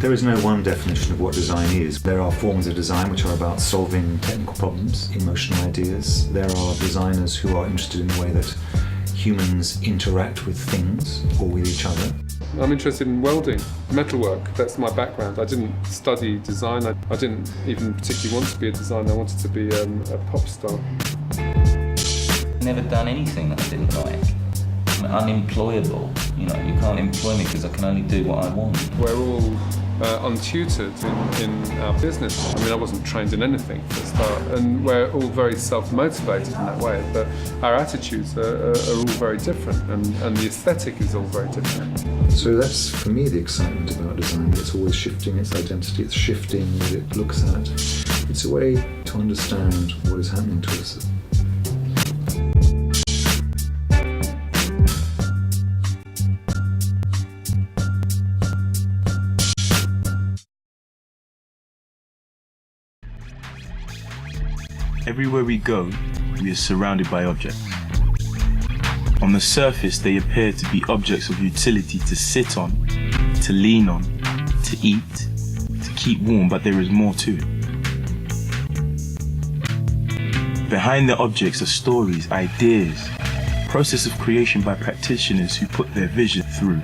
There is no one definition of what design is. There are forms of design which are about solving technical problems, emotional ideas. There are designers who are interested in the way that humans interact with things or with each other. I'm interested in welding, metalwork. That's my background. I didn't study design. I didn't even particularly want to be a designer. I wanted to be a pop star. Never done anything that I didn't like. I'm unemployable. You know, you can't employ me because I can only do what I want. We're all untutored in our business. I mean, I wasn't trained in anything for a start, and we're all very self-motivated in that way, but our attitudes are all very different, and the aesthetic is all very different. So that's, for me, the excitement about design. It's always shifting its identity, it's shifting what it looks at. It's a way to understand what is happening to us. Everywhere we go, we are surrounded by objects. On the surface, they appear to be objects of utility to sit on, to lean on, to eat, to keep warm, but there is more to it. Behind the objects are stories, ideas, process of creation by practitioners who put their vision through.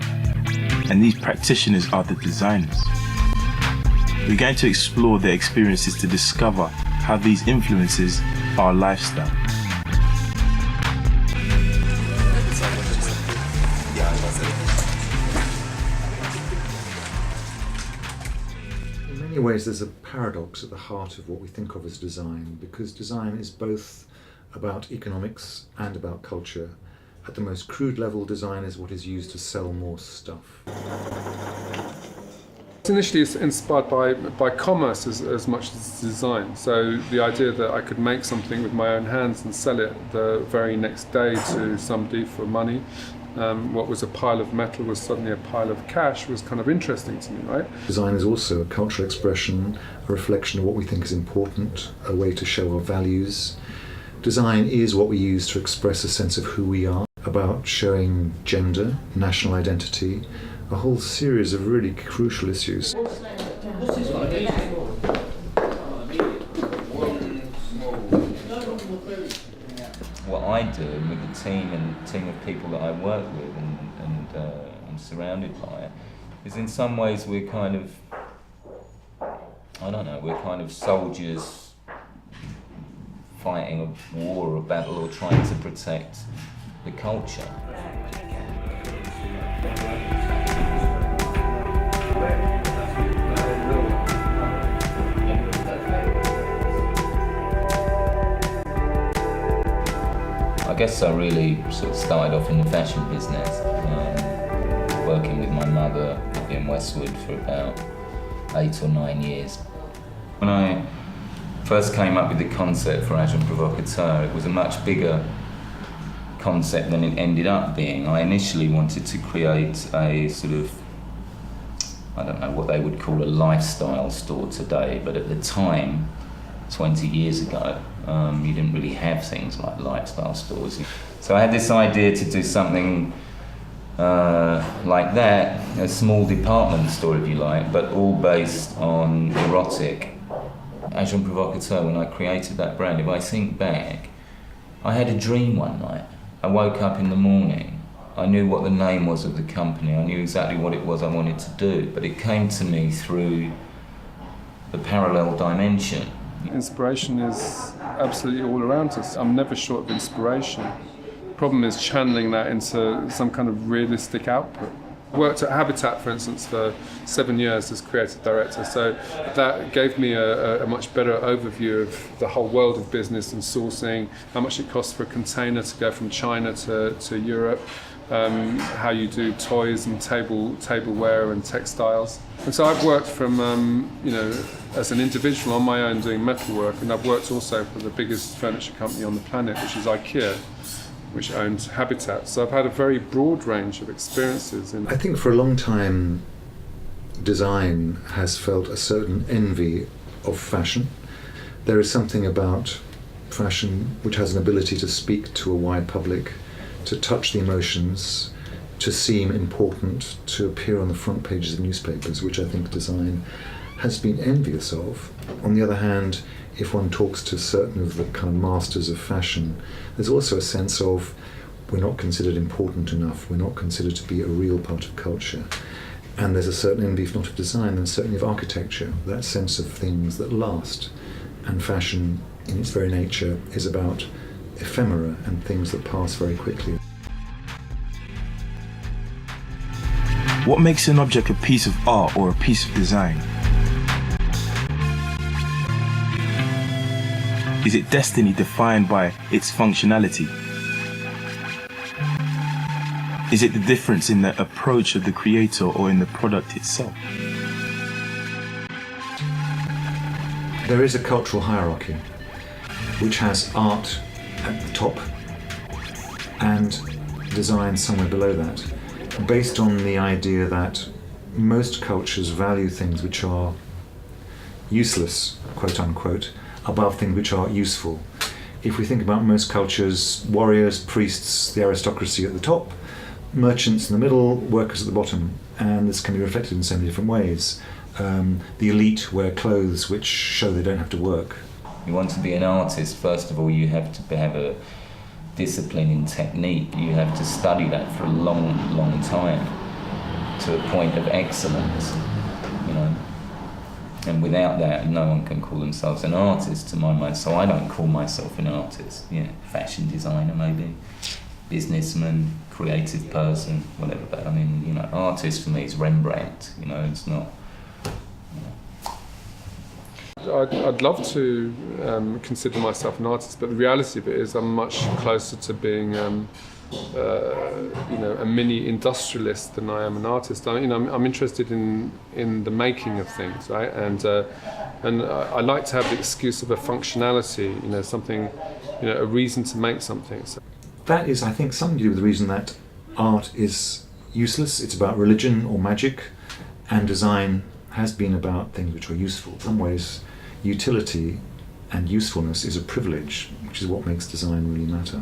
And these practitioners are the designers. We're going to explore their experiences to discover how these influences our lifestyle. In many ways, there's a paradox at the heart of what we think of as design, because design is both about economics and about culture. At the most crude level, design is what is used to sell more stuff. It's initially inspired by commerce as much as design. So the idea that I could make something with my own hands and sell it the very next day to somebody for money, what was a pile of metal was suddenly a pile of cash, was kind of interesting to me, right? Design is also a cultural expression, a reflection of what we think is important, a way to show our values. Design is what we use to express a sense of who we are, about showing gender, national identity, a whole series of really crucial issues. What I do with the team of people that I work with and I'm surrounded by is, in some ways, we're kind of, we're kind of soldiers fighting a war or a battle or trying to protect the culture. I guess I really sort of started off in the fashion business, working with my mother in Westwood for about 8 or 9 years. When I first came up with the concept for Agent Provocateur, it was a much bigger concept than it ended up being. I initially wanted to create a sort of, I don't know what they would call a lifestyle store today, but at the time, 20 years ago, you didn't really have things like lifestyle stores. So I had this idea to do something like that, a small department store if you like, but all based on erotic. Agent Provocateur, when I created that brand, if I think back, I had a dream one night. I woke up in the morning, I knew what the name was of the company, I knew exactly what it was I wanted to do, but it came to me through the parallel dimension. Inspiration is absolutely all around us. I'm never short of inspiration. The problem is channeling that into some kind of realistic output. I worked at Habitat, for instance, for 7 years as creative director, so that gave me a much better overview of the whole world of business and sourcing, how much it costs for a container to go from China to Europe, how you do toys and tableware and textiles. And so I've worked from, as an individual on my own doing metalwork, and I've worked also for the biggest furniture company on the planet, which is IKEA, which owns Habitat. So I've had a very broad range of experiences. I think for a long time, design has felt a certain envy of fashion. There is something about fashion which has an ability to speak to a wide public, to touch the emotions, to seem important, to appear on the front pages of newspapers, which I think design has been envious of. On the other hand, if one talks to certain of the kind of masters of fashion, there's also a sense of we're not considered important enough, we're not considered to be a real part of culture. And there's a certain envy, if not of design, then certainly of architecture, that sense of things that last. And fashion, in its very nature, is about ephemera and things that pass very quickly. What makes an object a piece of art or a piece of design? Is it destiny defined by its functionality? Is it the difference in the approach of the creator or in the product itself? There is a cultural hierarchy which has art at the top and design somewhere below that, based on the idea that most cultures value things which are useless, quote unquote, above things which are useful. If we think about most cultures, warriors, priests, the aristocracy at the top, merchants in the middle, workers at the bottom, and this can be reflected in so many different ways. The elite wear clothes which show they don't have to work. You want to be an artist, first of all you have to have a discipline in technique. You have to study that for a long, long time to a point of excellence, you know. And without that, no one can call themselves an artist, to my mind. So I don't call myself an artist. Yeah, fashion designer maybe, businessman, creative person, whatever. But I mean, you know, artist for me is Rembrandt. You know, it's not. I'd love to consider myself an artist, but the reality of it is I'm much closer to being, a mini industrialist than I am an artist. I'm interested in the making of things, right? And I like to have the excuse of a functionality, you know, something, you know, a reason to make something. So That is, I think, something to do with the reason that art is useless. It's about religion or magic, and design has been about things which are useful. In some ways, utility and usefulness is a privilege, which is what makes design really matter.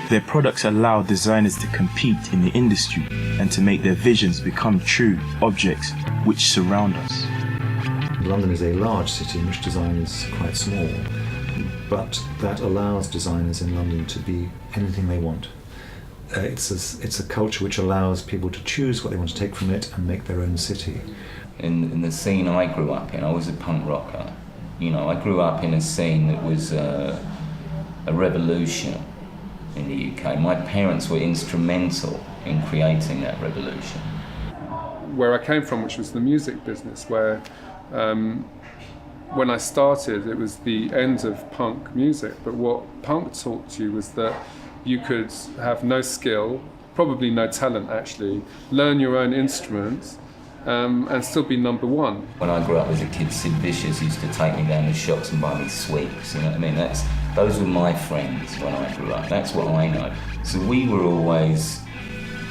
Their products allow designers to compete in the industry and to make their visions become true objects which surround us. London is a large city in which design is quite small, but that allows designers in London to be anything they want. It's a culture which allows people to choose what they want to take from it and make their own city. In the scene I grew up in, I was a punk rocker. You know, I grew up in a scene that was a revolution in the UK. My parents were instrumental in creating that revolution. where I came from, which was the music business, where when I started, it was the end of punk music. But what punk taught you was that you could have no skill, probably no talent actually, learn your own instruments, and still be number one. When I grew up as a kid, Sid Vicious used to take me down the shops and buy me sweets, you know what I mean? Those were my friends when I grew up, that's what I know. So we were always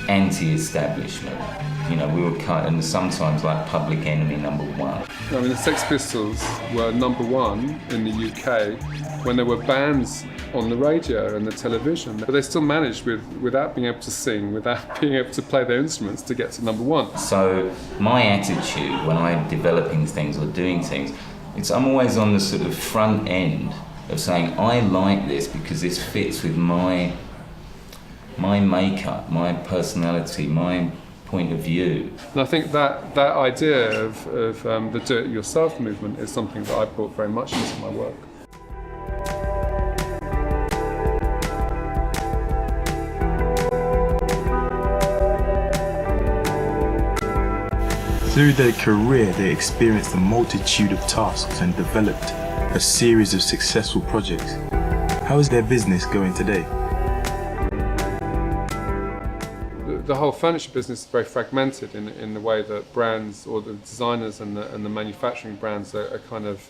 anti-establishment, you know, we were cut, and sometimes like Public Enemy #1. I mean, the Sex Pistols were number one in the UK when there were bands on the radio and the television, but they still managed without being able to sing, without being able to play their instruments, to get to number one. So my attitude when I'm developing things or doing things, I'm always on the sort of front end of saying, I like this because this fits with my makeup, my personality, my point of view. And I think that idea of the do-it-yourself movement is something that I brought very much into my work. Through their career, they experienced a multitude of tasks and developed a series of successful projects. How is their business going today? The whole furniture business is very fragmented in the way that brands, or the designers and the manufacturing brands are kind of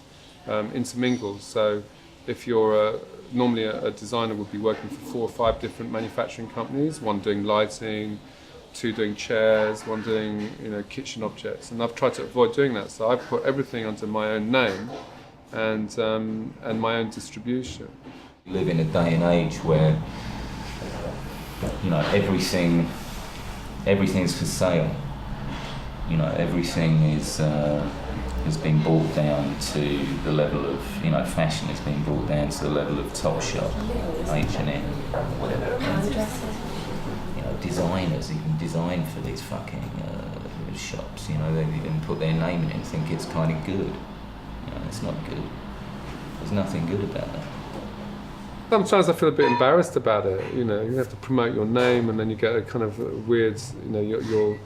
intermingled. So if you're normally a designer would be working for 4 or 5 different manufacturing companies, one doing lighting, two doing chairs, one doing kitchen objects, and I've tried to avoid doing that. So I've put everything under my own name and my own distribution. We live in a day and age where everything's for sale. Everything has been brought down to the level of fashion has been brought down to the level of Topshop, H&M, whatever. Designers even design for these fucking shops. They even put their name in it and think it's kind of good. It's not good. There's nothing good about that. Sometimes I feel a bit embarrassed about it. You have to promote your name, and then you get a kind of weird. You're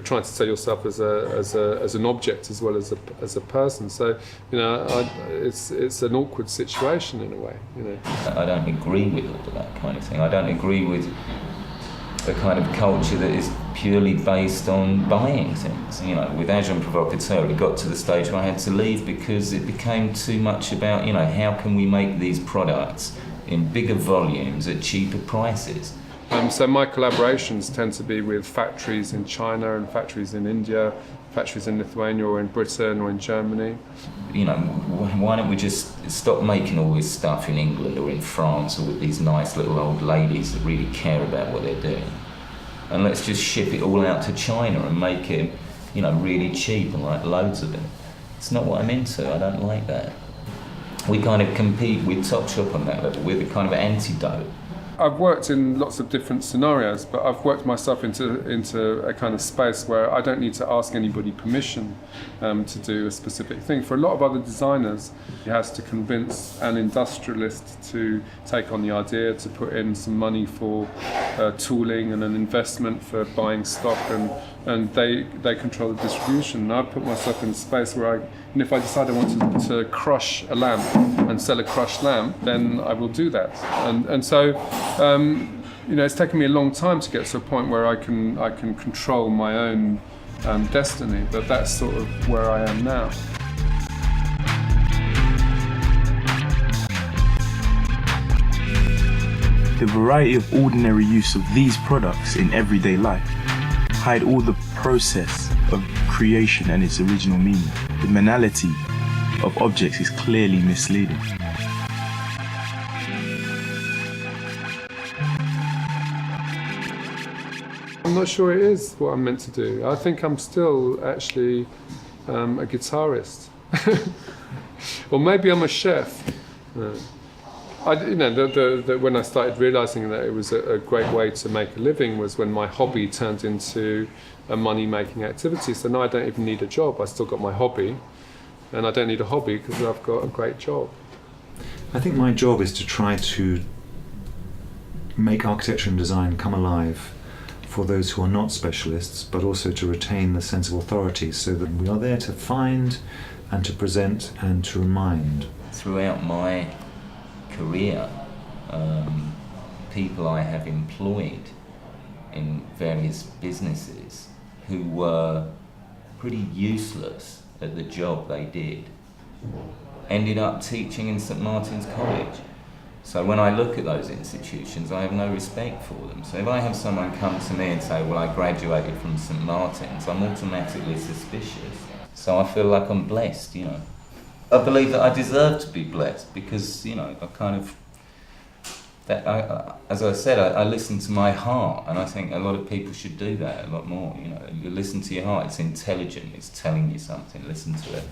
trying to sell yourself as an object as well as a person. So it's an awkward situation in a way. I don't agree with all of that kind of thing. I don't agree with the kind of culture that is purely based on buying things. With Agent Provocateur, it got to the stage where I had to leave because it became too much about how can we make these products in bigger volumes at cheaper prices. So my collaborations tend to be with factories in China and factories in India, factories in Lithuania or in Britain or in Germany. Why don't we just stop making all this stuff in England or in France or with these nice little old ladies that really care about what they're doing? And let's just ship it all out to China and make it, really cheap and like loads of it. It's not what I'm into. I don't like that. We kind of compete with Topshop on that level. We're the kind of antidote. I've worked in lots of different scenarios, but I've worked myself into a kind of space where I don't need to ask anybody permission to do a specific thing. For a lot of other designers, he has to convince an industrialist to take on the idea, to put in some money for tooling and an investment for buying stock, and they control the distribution. And I put myself in a space where if I decide I want to crush a lamp and sell a crushed lamp, then I will do that. And so, it's taken me a long time to get to a point where I can control my own destiny, but that's sort of where I am now. The variety of ordinary use of these products in everyday life hide all the process of creation and its original meaning. The banality of objects is clearly misleading. I'm not sure it is what I'm meant to do. I think I'm still actually a guitarist. Or maybe I'm a chef. When I started realising that it was a great way to make a living was when my hobby turned into a money-making activity. So now I don't even need a job. I still got my hobby, and I don't need a hobby because I've got a great job. I think my job is to try to make architecture and design come alive for those who are not specialists, but also to retain the sense of authority so that we are there to find and to present and to remind. Throughout my career, people I have employed in various businesses who were pretty useless at the job they did ended up teaching in St Martin's College. So when I look at those institutions, I have no respect for them. So if I have someone come to me and say, well, I graduated from St Martin's, I'm automatically suspicious. So I feel like I'm blessed, I believe that I deserve to be blessed because, as I said, I listen to my heart, and I think a lot of people should do that a lot more. You listen to your heart, it's intelligent, it's telling you something, listen to it.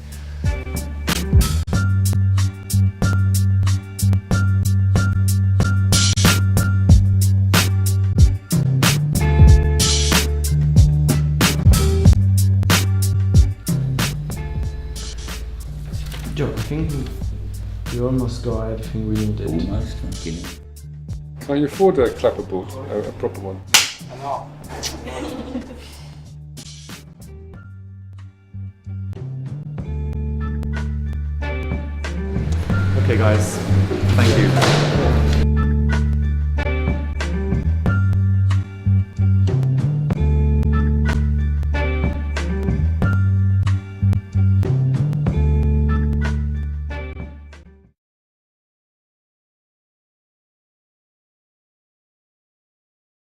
Joe, I think we almost got everything we needed. Almost, okay. Can you afford a clapperboard, a proper one? Okay guys, thank you.